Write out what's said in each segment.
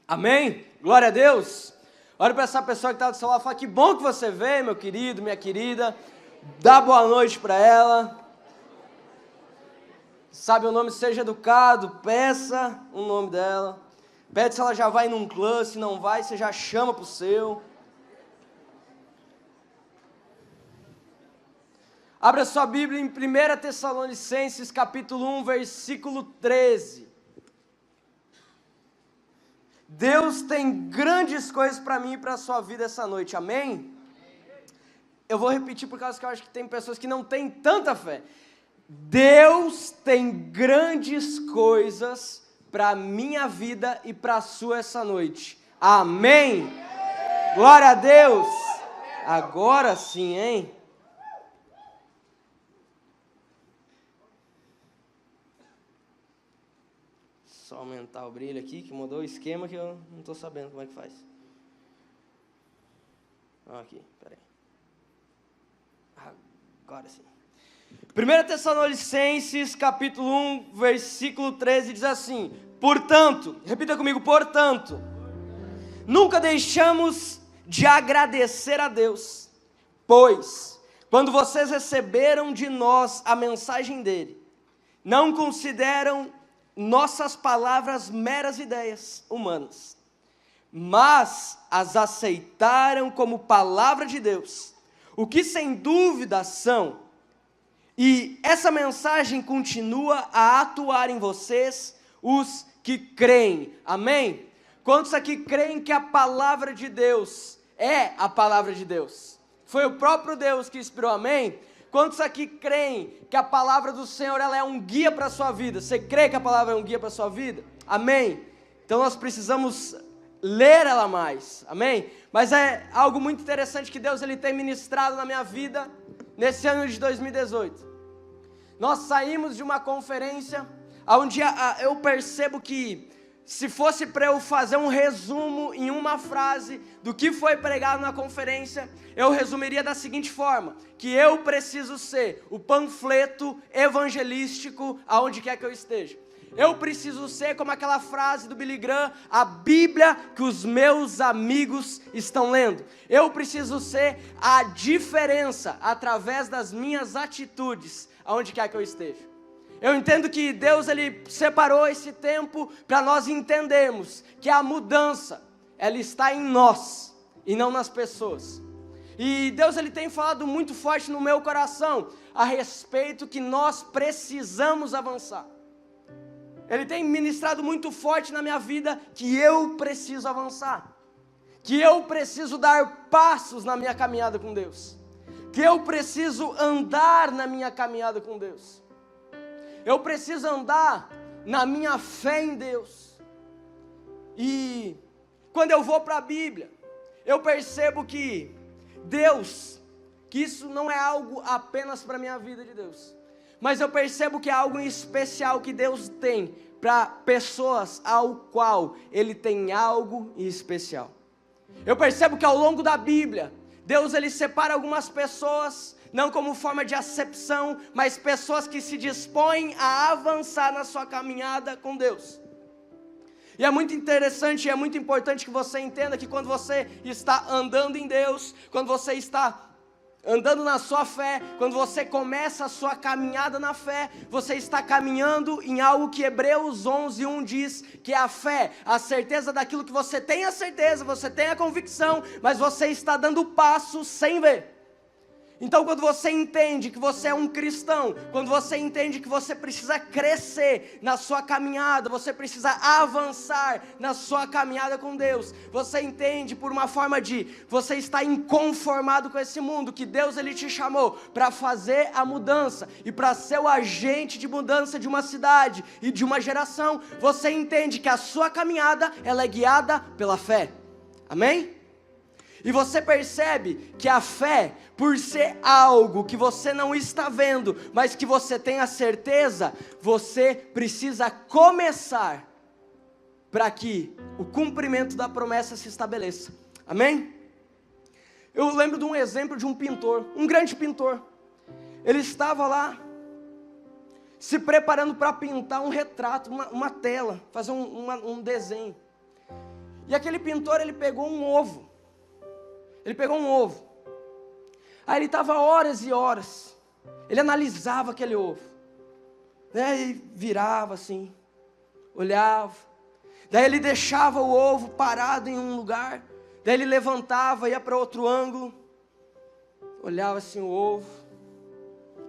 Amém? Glória a Deus. Olha para essa pessoa que está do seu lado e fala: que bom que você veio, meu querido, minha querida. Dá boa noite para ela. Sabe o nome, seja educado, peça o nome dela. Pede se ela já vai num clã, se não vai, você já chama para o seu. Abra sua Bíblia em 1 Tessalonicenses, capítulo 1, versículo 13. Deus tem grandes coisas para mim e para a sua vida essa noite, amém? Eu vou repetir por causa que eu acho que tem pessoas que não têm tanta fé. Deus tem grandes coisas para a minha vida e para a sua essa noite, amém? Glória a Deus! Agora sim, hein? Só aumentar o brilho aqui, que mudou o esquema que eu não estou sabendo como é que faz. Aqui, peraí. Agora sim. 1 Tessalonicenses, capítulo 1, versículo 13, diz assim: portanto, repita comigo, portanto, nunca deixamos de agradecer a Deus, pois, quando vocês receberam de nós a mensagem dele, não consideram nossas palavras meras ideias humanas, mas as aceitaram como palavra de Deus, o que sem dúvida são, e essa mensagem continua a atuar em vocês, os que creem, amém? Quantos aqui creem que a palavra de Deus é a palavra de Deus? Foi o próprio Deus que inspirou, amém? Quantos aqui creem que a palavra do Senhor ela é um guia para a sua vida? Você crê que a palavra é um guia para a sua vida? Amém? Então nós precisamos ler ela mais, amém? Mas é algo muito interessante que Deus ele tem ministrado na minha vida nesse ano de 2018. Nós saímos de uma conferência onde eu percebo que se fosse para eu fazer um resumo em uma frase do que foi pregado na conferência, eu resumiria da seguinte forma: que eu preciso ser o panfleto evangelístico aonde quer que eu esteja. Eu preciso ser como aquela frase do Billy Graham, a Bíblia que os meus amigos estão lendo. Eu preciso ser a diferença através das minhas atitudes aonde quer que eu esteja. Eu entendo que Deus ele separou esse tempo para nós entendermos que a mudança, ela está em nós e não nas pessoas. E Deus ele tem falado muito forte no meu coração a respeito que nós precisamos avançar. Ele tem ministrado muito forte na minha vida que eu preciso avançar, que eu preciso dar passos na minha caminhada com Deus, que eu preciso andar na minha caminhada com Deus. Eu preciso andar na minha fé em Deus. E quando eu vou para a Bíblia, eu percebo que Deus, que isso não é algo apenas para a minha vida de Deus, mas eu percebo que é algo especial que Deus tem para pessoas ao qual Ele tem algo especial. Eu percebo que ao longo da Bíblia, Deus ele separa algumas pessoas, não como forma de acepção, mas pessoas que se dispõem a avançar na sua caminhada com Deus. E é muito interessante e é muito importante que você entenda que quando você está andando em Deus, quando você está andando na sua fé, quando você começa a sua caminhada na fé, você está caminhando em algo que Hebreus 11:1 diz, que é a fé, a certeza daquilo que você tem a certeza, você tem a convicção, mas você está dando passo sem ver. Então quando você entende que você é um cristão, quando você entende que você precisa crescer na sua caminhada, você precisa avançar na sua caminhada com Deus, você entende por uma forma de você estar inconformado com esse mundo, que Deus ele te chamou para fazer a mudança e para ser o agente de mudança de uma cidade e de uma geração, você entende que a sua caminhada ela é guiada pela fé, amém? E você percebe que a fé, por ser algo que você não está vendo, mas que você tem a certeza, você precisa começar para que o cumprimento da promessa se estabeleça. Amém? Eu lembro de um exemplo de um pintor, um grande pintor. Ele estava lá, se preparando para pintar um retrato, uma tela, fazer um desenho. E aquele pintor, ele pegou um ovo. Aí ele estava horas e horas. Ele analisava aquele ovo. Né? E virava assim, olhava. Daí ele deixava o ovo parado em um lugar. Daí ele levantava, ia para outro ângulo. Olhava assim o ovo.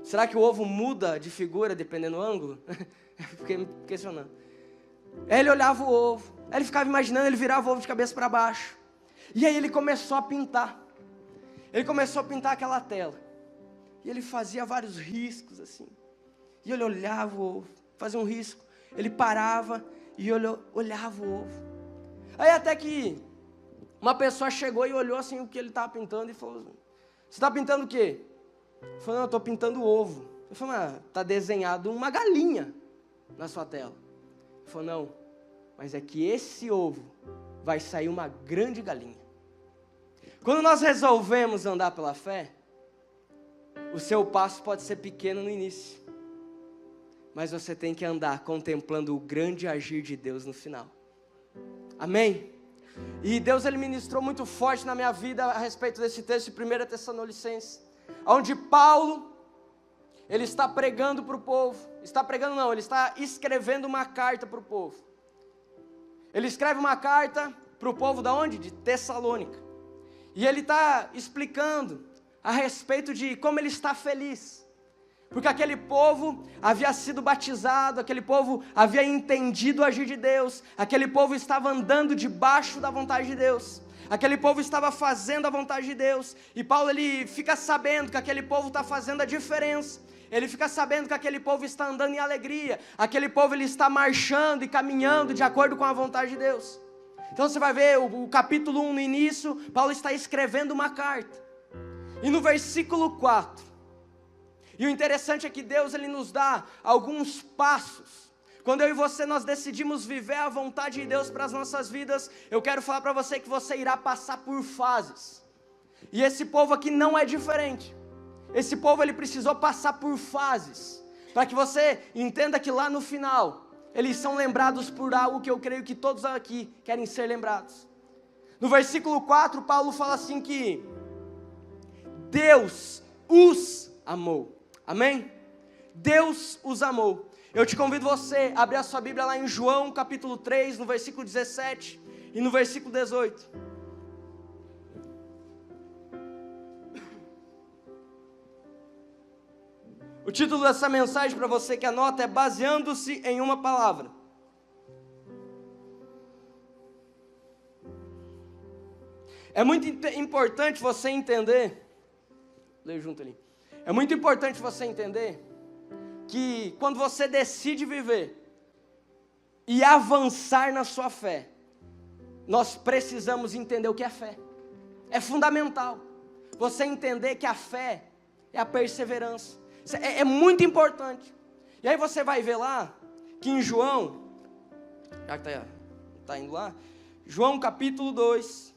Será que o ovo muda de figura dependendo do ângulo? Fiquei me questionando. Aí ele olhava o ovo. Aí ele ficava imaginando, ele virava o ovo de cabeça para baixo. E aí ele começou a pintar. Ele começou a pintar aquela tela. E ele fazia vários riscos assim. E ele olhava o ovo, fazia um risco. Ele parava e olhava o ovo. Aí até que uma pessoa chegou e olhou assim o que ele estava pintando e falou: você está pintando o quê? Ele falou: não, eu estou pintando o ovo. Ele falou: mas está desenhado uma galinha na sua tela. Ele falou: não, mas é que esse ovo vai sair uma grande galinha. Quando nós resolvemos andar pela fé, o seu passo pode ser pequeno no início, mas você tem que andar contemplando o grande agir de Deus no final. Amém? E Deus, Ele ministrou muito forte na minha vida a respeito desse texto de 1 Tessalonicenses, onde Paulo, ele está pregando para o povo. Ele está escrevendo uma carta para o povo. Ele escreve uma carta para o povo da onde? De Tessalônica. E ele está explicando a respeito de como ele está feliz. Porque aquele povo havia sido batizado, aquele povo havia entendido o agir de Deus, aquele povo estava andando debaixo da vontade de Deus, aquele povo estava fazendo a vontade de Deus. E Paulo, ele fica sabendo que aquele povo está fazendo a diferença. Ele fica sabendo que aquele povo está andando em alegria, aquele povo ele está marchando e caminhando de acordo com a vontade de Deus. Então você vai ver o capítulo 1 no início, Paulo está escrevendo uma carta. E no versículo 4, e o interessante é que Deus ele nos dá alguns passos. Quando eu e você nós decidimos viver a vontade de Deus para as nossas vidas, eu quero falar para você que você irá passar por fases. E esse povo aqui não é diferente. Esse povo ele precisou passar por fases, para que você entenda que lá no final, eles são lembrados por algo que eu creio que todos aqui querem ser lembrados. No versículo 4, Paulo fala assim que Deus os amou. Amém? Deus os amou. Eu te convido você a abrir a sua Bíblia lá em João capítulo 3, no versículo 17 e no versículo 18. O título dessa mensagem para você que anota é Baseando-se em uma Palavra. É muito importante você entender, leio junto ali. É muito importante você entender que quando você decide viver e avançar na sua fé, nós precisamos entender o que é fé. É fundamental você entender que a fé é a perseverança. É muito importante. E aí você vai ver lá que em João, já que está indo lá, João capítulo 2,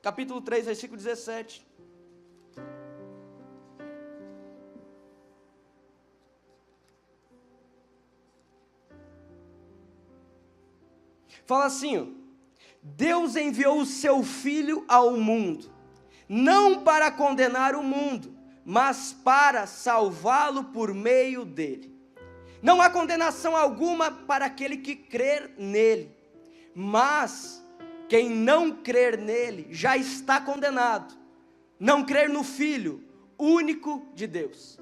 capítulo 3, versículo 17. Fala assim, ó, Deus enviou o seu Filho ao mundo, não para condenar o mundo, mas para salvá-lo por meio dele. Não há condenação alguma para aquele que crer nele, mas quem não crer nele já está condenado, não crer no Filho único de Deus.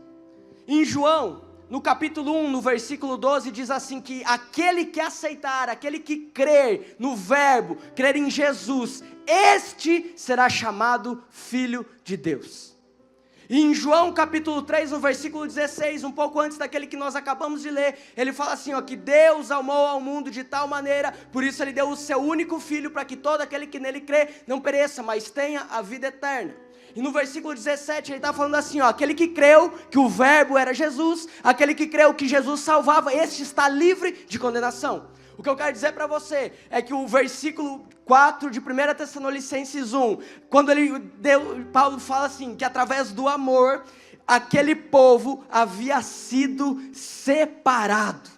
Em João, no capítulo 1, no versículo 12, diz assim que aquele que aceitar, aquele que crer no verbo, crer em Jesus, este será chamado Filho de Deus. E em João capítulo 3, no versículo 16, um pouco antes daquele que nós acabamos de ler, ele fala assim, ó, que Deus amou ao mundo de tal maneira, por isso ele deu o seu único Filho, para que todo aquele que nele crê não pereça, mas tenha a vida eterna. E no versículo 17 ele está falando assim, ó, aquele que creu que o verbo era Jesus, aquele que creu que Jesus salvava, este está livre de condenação. O que eu quero dizer para você é que o versículo 4 de 1 Tessalonicenses 1, quando Paulo fala assim, que através do amor, aquele povo havia sido separado.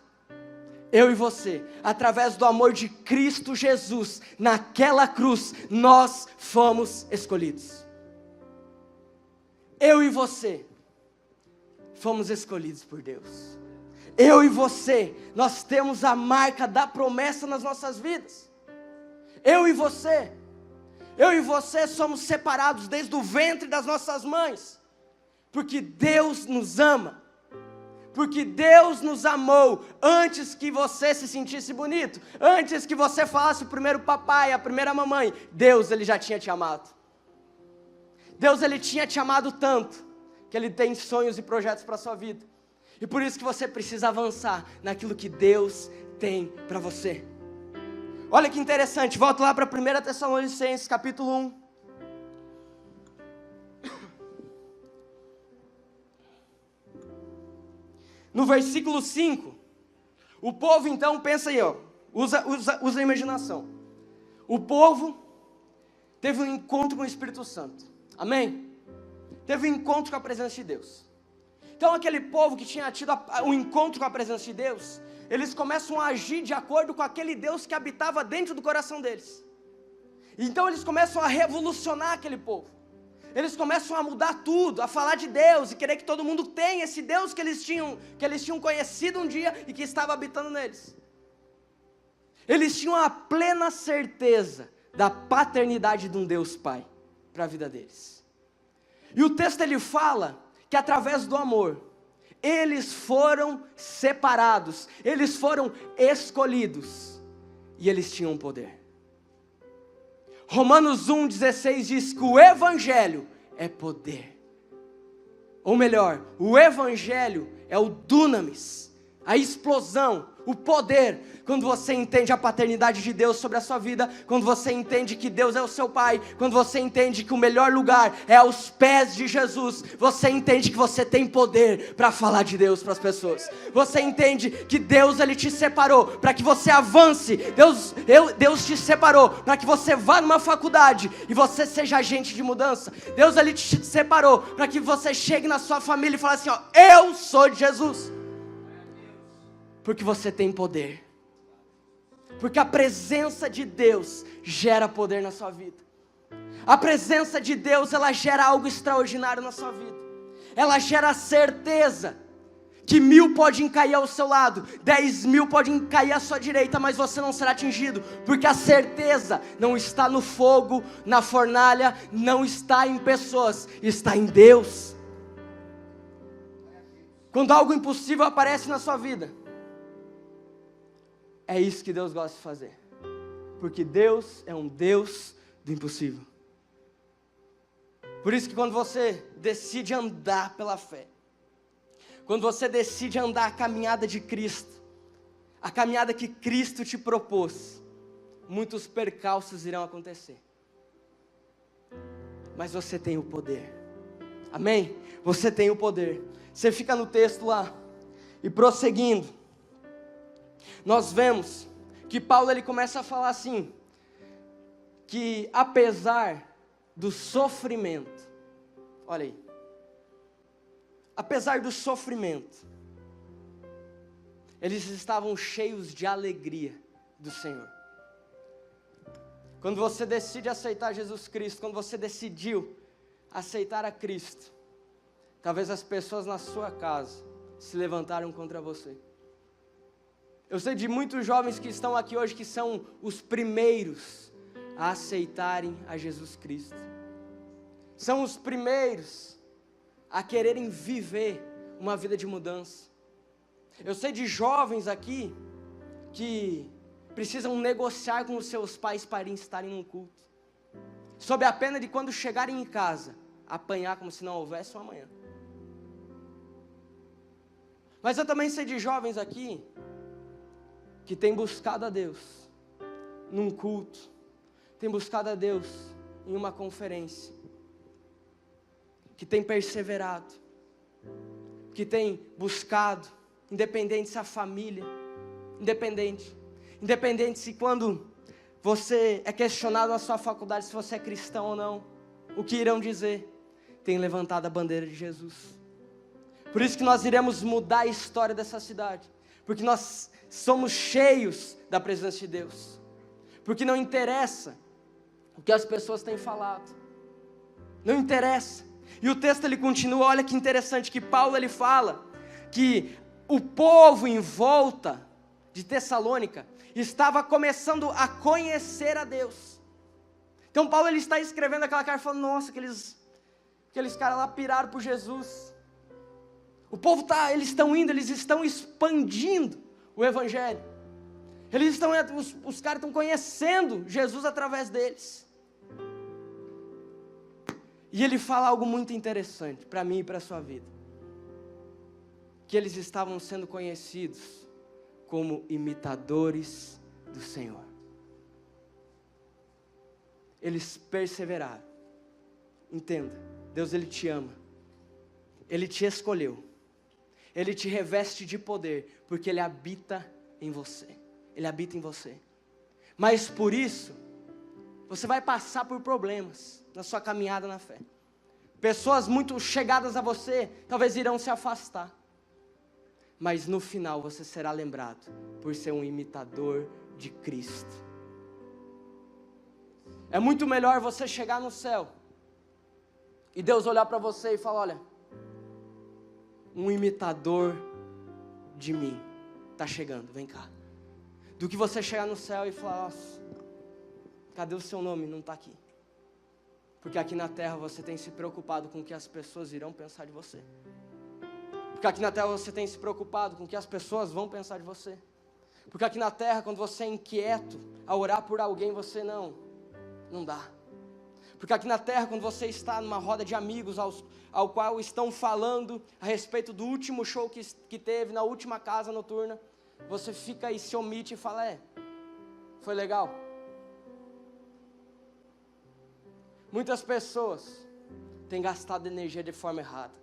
eu e você, através do amor de Cristo Jesus, naquela cruz, nós fomos escolhidos. Eu e você, fomos escolhidos por Deus. Eu e você, nós temos a marca da promessa nas nossas vidas. Eu e você somos separados desde o ventre das nossas mães, porque Deus nos ama, porque Deus nos amou antes que você se sentisse bonito, antes que você falasse o primeiro papai, a primeira mamãe. Deus, Ele já tinha te amado. Deus, Ele tinha te amado tanto, que Ele tem sonhos e projetos para a sua vida, e por isso que você precisa avançar naquilo que Deus tem para você. Olha que interessante, volta lá para 1 Tessalonicenses, capítulo 1. No versículo 5, o povo então, pensa aí, ó, usa a imaginação. O povo teve um encontro com o Espírito Santo, amém? Teve um encontro com a presença de Deus. Então aquele povo que tinha tido um encontro com a presença de Deus, eles começam a agir de acordo com aquele Deus que habitava dentro do coração deles. Então eles começam a revolucionar aquele povo. Eles começam a mudar tudo, a falar de Deus e querer que todo mundo tenha esse Deus que eles tinham conhecido um dia e que estava habitando neles. Eles tinham a plena certeza da paternidade de um Deus Pai para a vida deles. E o texto ele fala que através do amor, eles foram separados, eles foram escolhidos e eles tinham poder. Romanos 1,16 diz que o Evangelho é poder. Ou melhor, o Evangelho é o dunamis, a explosão, o poder. Quando você entende a paternidade de Deus sobre a sua vida, quando você entende que Deus é o seu Pai, quando você entende que o melhor lugar é aos pés de Jesus, você entende que você tem poder para falar de Deus para as pessoas. Você entende que Deus Ele te separou para que você avance. Deus te separou para que você vá numa faculdade e você seja agente de mudança. Deus Ele te separou para que você chegue na sua família e fale assim, ó, eu sou de Jesus. Porque você tem poder. Porque a presença de Deus gera poder na sua vida. A presença de Deus, ela gera algo extraordinário na sua vida. Ela gera certeza que 1000 podem cair ao seu lado, 10.000 podem cair à sua direita, mas você não será atingido, porque a certeza não está no fogo, na fornalha, não está em pessoas, está em Deus. Quando algo impossível aparece na sua vida, é isso que Deus gosta de fazer, porque Deus é um Deus do impossível. Por isso que quando você decide andar pela fé, quando você decide andar a caminhada de Cristo, a caminhada que Cristo te propôs, muitos percalços irão acontecer, mas você tem o poder, amém? Você tem o poder. Você fica no texto lá, e prosseguindo, nós vemos que Paulo ele começa a falar assim, que apesar do sofrimento, olha aí, apesar do sofrimento, eles estavam cheios de alegria do Senhor. Quando você decide aceitar Jesus Cristo, quando você decidiu aceitar a Cristo, talvez as pessoas na sua casa se levantaram contra você. Eu sei de muitos jovens que estão aqui hoje que são os primeiros a aceitarem a Jesus Cristo. São os primeiros a quererem viver uma vida de mudança. Eu sei de jovens aqui que precisam negociar com os seus pais para estarem num culto, sob a pena de quando chegarem em casa, apanhar como se não houvesse um amanhã. Mas eu também sei de jovens aqui que tem buscado a Deus num culto, tem buscado a Deus em uma conferência, que tem perseverado, que tem buscado, independente se a família, independente se quando você é questionado na sua faculdade se você é cristão ou não, o que irão dizer, tem levantado a bandeira de Jesus. Por isso que nós iremos mudar a história dessa cidade, porque nós somos cheios da presença de Deus, porque não interessa o que as pessoas têm falado, não interessa. E o texto ele continua, olha que interessante, que Paulo ele fala que o povo em volta de Tessalônica estava começando a conhecer a Deus. Então Paulo ele está escrevendo aquela carta falando, nossa, aqueles caras lá piraram por Jesus. O povo eles estão expandindo o evangelho. Os caras estão conhecendo Jesus através deles. E ele fala algo muito interessante para mim e para a sua vida. Que eles estavam sendo conhecidos como imitadores do Senhor. Eles perseveraram. Entenda, Deus ele te ama. Ele te escolheu. Ele te reveste de poder, porque Ele habita em você. Ele habita em você. Mas por isso, você vai passar por problemas na sua caminhada na fé. Pessoas muito chegadas a você, talvez irão se afastar. Mas no final você será lembrado por ser um imitador de Cristo. É muito melhor você chegar no céu e Deus olhar para você e falar, olha, um imitador de mim está chegando, vem cá. Do que você chegar no céu e falar, nossa, cadê o seu nome? Não está aqui. Porque aqui na terra você tem se preocupado com o que as pessoas irão pensar de você. Porque aqui na terra você tem se preocupado com o que as pessoas vão pensar de você. Porque aqui na terra, quando você é inquieto a orar por alguém, você não dá. Porque aqui na terra, quando você está numa roda de amigos ao qual estão falando a respeito do último show que teve, na última casa noturna, você fica e se omite e fala, foi legal. Muitas pessoas têm gastado energia de forma errada.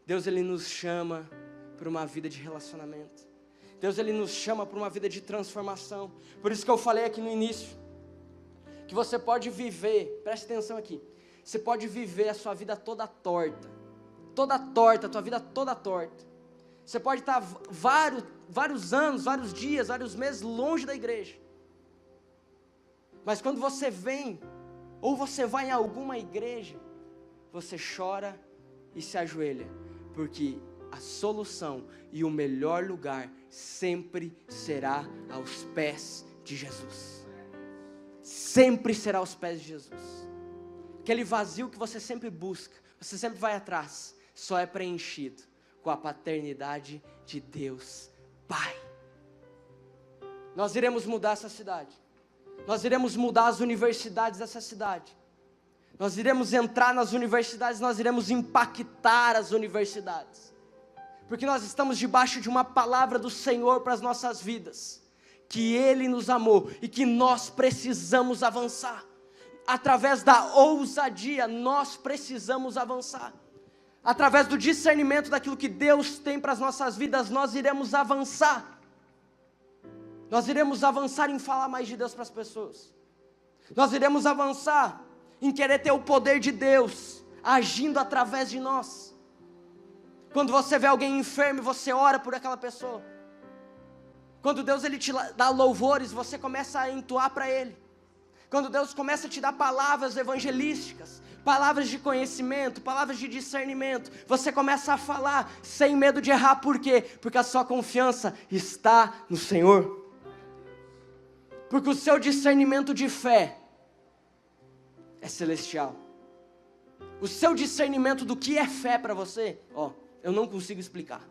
Deus ele nos chama para uma vida de relacionamento. Deus ele nos chama para uma vida de transformação. Por isso que eu falei aqui no início, que você pode viver, preste atenção aqui, você pode viver a sua vida toda torta, a tua vida toda torta. Você pode estar vários anos, vários dias, vários meses longe da igreja. Mas quando você vem, ou você vai em alguma igreja, você chora e se ajoelha, porque a solução e o melhor lugar sempre será aos pés de Jesus. Sempre será aos pés de Jesus. Aquele vazio que você sempre busca, você sempre vai atrás, só é preenchido com a paternidade de Deus Pai. Nós iremos mudar essa cidade. Nós iremos mudar as universidades dessa cidade. Nós iremos entrar nas universidades, nós iremos impactar as universidades. Porque nós estamos debaixo de uma palavra do Senhor para as nossas vidas. Que Ele nos amou e que nós precisamos avançar. Através da ousadia, nós precisamos avançar. Através do discernimento daquilo que Deus tem para as nossas vidas, nós iremos avançar. Nós iremos avançar em falar mais de Deus para as pessoas. Nós iremos avançar em querer ter o poder de Deus agindo através de nós. Quando você vê alguém enfermo, você ora por aquela pessoa. Quando Deus ele te dá louvores, você começa a entoar para Ele. Quando Deus começa a te dar palavras evangelísticas, palavras de conhecimento, palavras de discernimento, você começa a falar sem medo de errar. Por quê? Porque a sua confiança está no Senhor. Porque o seu discernimento de fé é celestial. O seu discernimento do que é fé para você, eu não consigo explicar.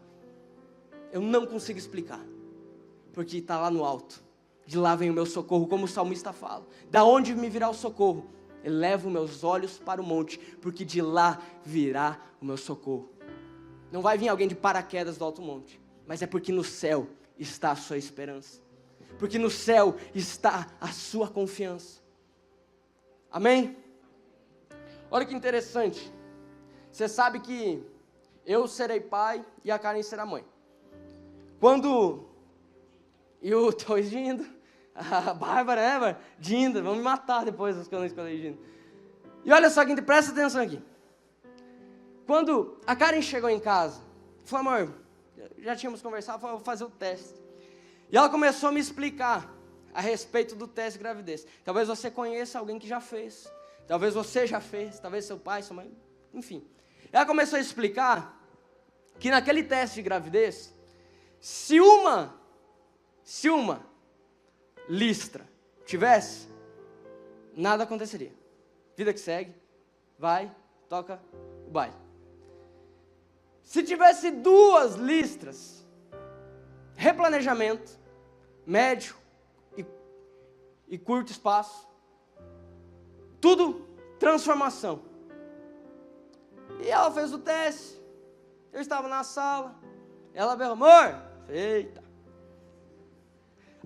Porque está lá no alto. De lá vem o meu socorro, como o salmista fala. Da onde me virá o socorro? Elevo meus olhos para o monte, porque de lá virá o meu socorro. Não vai vir alguém de paraquedas do alto monte, mas é porque no céu está a sua esperança. Porque no céu está a sua confiança. Amém? Olha que interessante. Você sabe que eu serei pai e a Karen será mãe. E o Tô Dinda, a Bárbara, né, Dinda, vão me matar depois que eu não escolhi Dinda. E olha só, presta atenção aqui. Quando a Karen chegou em casa, falou, amor, já tínhamos conversado, falou, vou fazer o teste. E ela começou a me explicar a respeito do teste de gravidez. Talvez você conheça alguém que já fez. Talvez você já fez, talvez seu pai, sua mãe, enfim. Ela começou a explicar que naquele teste de gravidez, se uma listra tivesse, nada aconteceria. Vida que segue, vai, toca o baile. Se tivesse 2 listras, replanejamento, médio e curto espaço, tudo transformação. E ela fez o teste, eu estava na sala, ela veio, amor, eita.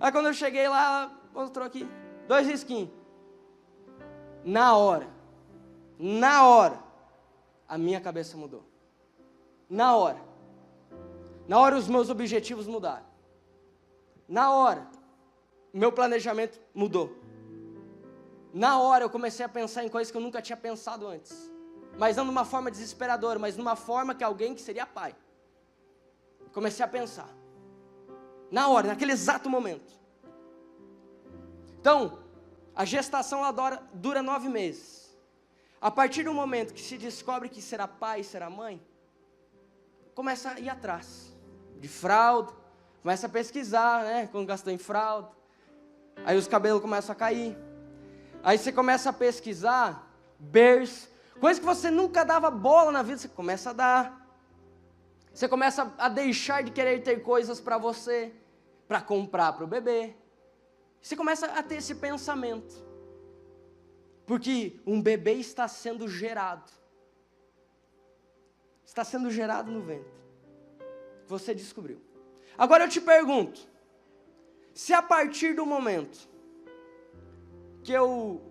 Aí quando eu cheguei lá, ela mostrou aqui, 2 risquinhos. Na hora, a minha cabeça mudou. Na hora os meus objetivos mudaram. Na hora, o meu planejamento mudou. Na hora eu comecei a pensar em coisas que eu nunca tinha pensado antes. Mas não de uma forma desesperadora, mas de uma forma que alguém que seria pai. Comecei a pensar. Na hora, naquele exato momento. Então, a gestação ela dura 9 meses. A partir do momento que se descobre que será pai, será mãe, começa a ir atrás de fralda, começa a pesquisar, né, quando gastou em fralda. Aí os cabelos começam a cair. Aí você começa a pesquisar berço, coisa que você nunca dava bola na vida, você começa a dar. Você começa a deixar de querer ter coisas para você, para comprar para o bebê. Você começa a ter esse pensamento. Porque um bebê está sendo gerado. Está sendo gerado no ventre. Você descobriu. Agora eu te pergunto, se a partir do momento que eu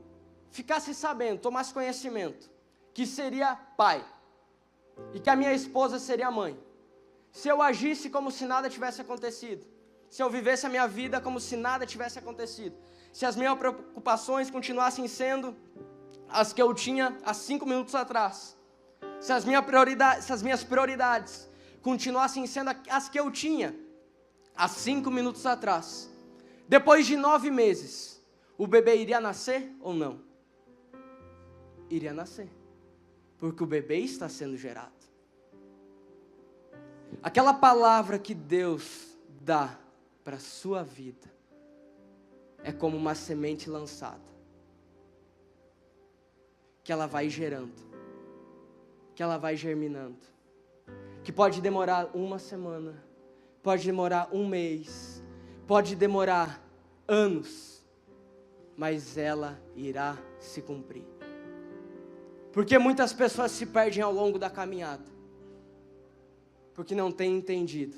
ficasse sabendo, tomasse conhecimento, que seria pai, e que a minha esposa seria mãe, se eu agisse como se nada tivesse acontecido, se eu vivesse a minha vida como se nada tivesse acontecido, se as minhas preocupações continuassem sendo as que eu tinha há 5 minutos atrás, se as minhas prioridades continuassem sendo as que eu tinha há 5 minutos atrás, depois de 9 meses, o bebê iria nascer ou não? Iria nascer, porque o bebê está sendo gerado. Aquela palavra que Deus dá para a sua vida é como uma semente lançada, que ela vai gerando, que ela vai germinando, que pode demorar 1 semana, pode demorar 1 mês, pode demorar anos, mas ela irá se cumprir. Porque muitas pessoas se perdem ao longo da caminhada, porque não têm entendido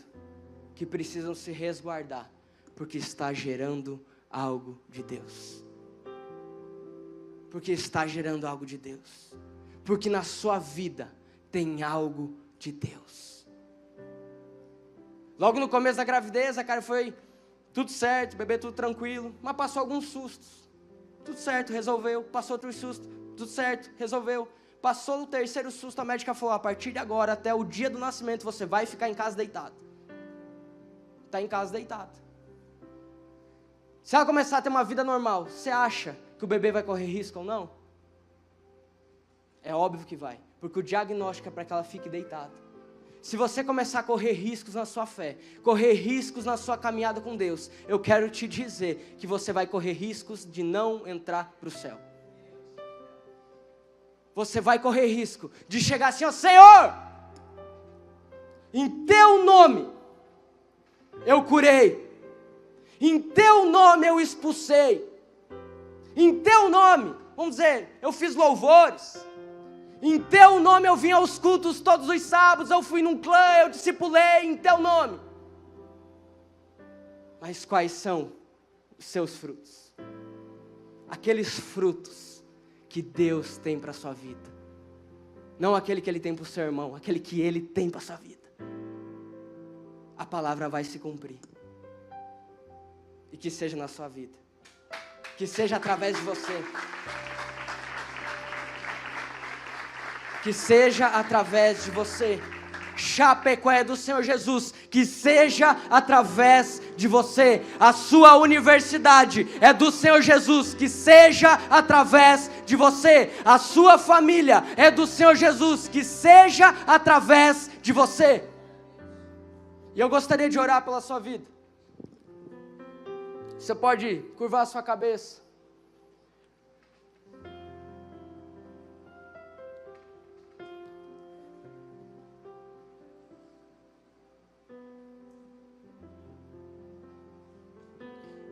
que precisam se resguardar, porque está gerando algo de Deus. Porque está gerando algo de Deus. Porque na sua vida tem algo de Deus. Logo no começo da gravidez, a cara foi tudo certo, bebê tudo tranquilo, mas passou alguns sustos. Tudo certo, resolveu. Passou outro susto, tudo certo, resolveu. Passou o 3º susto, a médica falou, a partir de agora, até o dia do nascimento, você vai ficar em casa deitado. Está em casa deitado. Se ela começar a ter uma vida normal, você acha que o bebê vai correr risco ou não? É óbvio que vai, porque o diagnóstico é para que ela fique deitada. Se você começar a correr riscos na sua fé, correr riscos na sua caminhada com Deus, eu quero te dizer que você vai correr riscos de não entrar para o céu. Você vai correr risco de chegar assim, ó, Senhor, em teu nome eu curei, em teu nome eu expulsei, em teu nome, vamos dizer, eu fiz louvores, em teu nome eu vim aos cultos todos os sábados, eu fui num clã, eu discipulei em teu nome. Mas quais são os seus frutos? Aqueles frutos que Deus tem para a sua vida. Não aquele que Ele tem para o seu irmão, aquele que Ele tem para a sua vida. A palavra vai se cumprir. E que seja na sua vida. Que seja através de você. Que seja através de você. Chapecó é do Senhor Jesus, que seja através de você. A sua universidade é do Senhor Jesus, que seja através de você. A sua família é do Senhor Jesus, que seja através de você. E eu gostaria de orar pela sua vida. Você pode curvar a sua cabeça.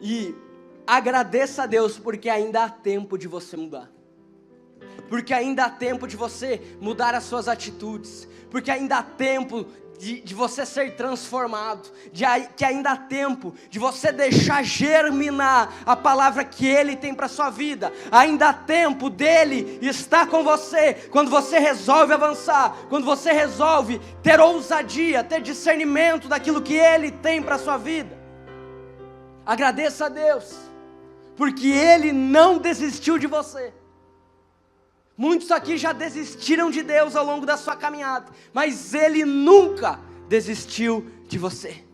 E agradeça a Deus, porque ainda há tempo de você mudar. Porque ainda há tempo de você mudar as suas atitudes. Porque ainda há tempo de você ser transformado. Que ainda há tempo de você deixar germinar a palavra que Ele tem para a sua vida. Ainda há tempo dEle estar com você. Quando você resolve avançar. Quando você resolve ter ousadia, ter discernimento daquilo que Ele tem para a sua vida. Agradeça a Deus, porque Ele não desistiu de você. Muitos aqui já desistiram de Deus ao longo da sua caminhada, mas Ele nunca desistiu de você.